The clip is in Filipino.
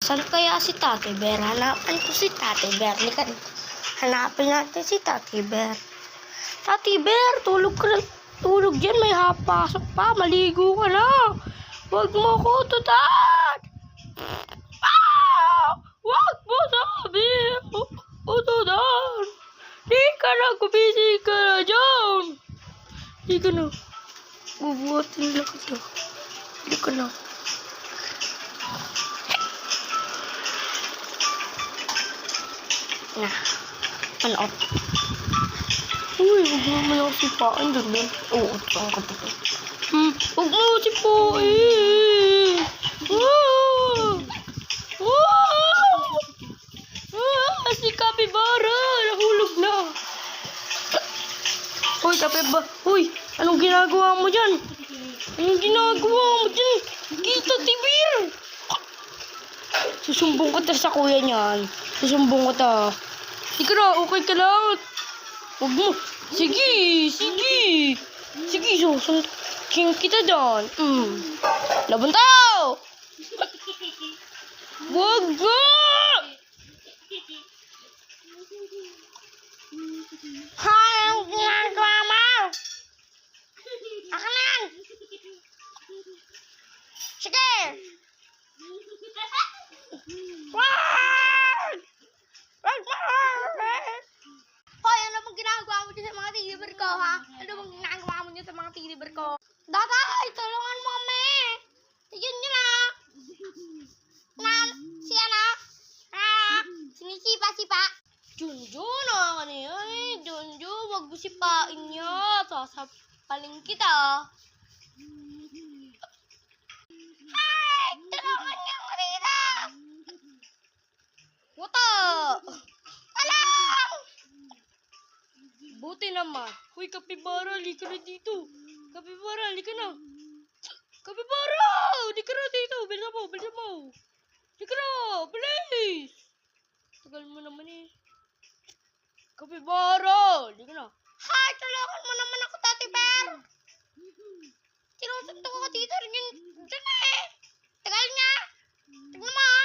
Saan kaya si Tate Bear? Hanapan ko si Tate Bear. Hanapin natin si Tate Bear. Tate Bear, tulog ka na. Tulog dyan, may hapasok pa. Maligo ka na. Huwag mo ko tutan. Ah! Huwag mo sabi. Ututan. Di ka na, gumising ka na dyan. Di ka na. Bubuhatin lang kita. Di ka na. Nah, ano? Uy, huwag mo naman ako sipaan dun. Oo, saan ka pa to? Huwag mo ako sipain. Si Capybara, nahulog na. Hoy, Capybara. Hoy, anong ginagawa mo dyan? Anong ginagawa mo dyan? Kita, Tibir. Susumbong ko sa kuya niyan. Susumbong ko ta. Ika na, okay ka lang. Huwag mo. Sige. Sige, susuntukin kita doon. Laban tayo! Huwag mo! Hay, ang ginagawa mo? Akin lang! Sige! Hoy, ano bang ginagawa mo dyan sa mga tiniber ko, ha? Ano bang ginagawa mo dyan sa mga tiniber ko? Datay, tulungan mo kami! Tigyan nyo na! Sinisipa-sipa. Junjun, ano yan eh? Junjun, wag mo sipain niya. Sasapaling kita. Ay, tulungan niyo ako dito! Wata! Alam! Buti naman. Uy, Capybara, halika na dito. Capybara, halika na. Capybara! Halika na dito. Bilisan mo. Halika na, bilis! Tagal mo naman eh. Capybara! Halika na. Hay, tulungan mo naman ako, Tate Bear. Sinusuntok ko ka dito rin yun. Diyan eh. Tagal niya. Tignan mo.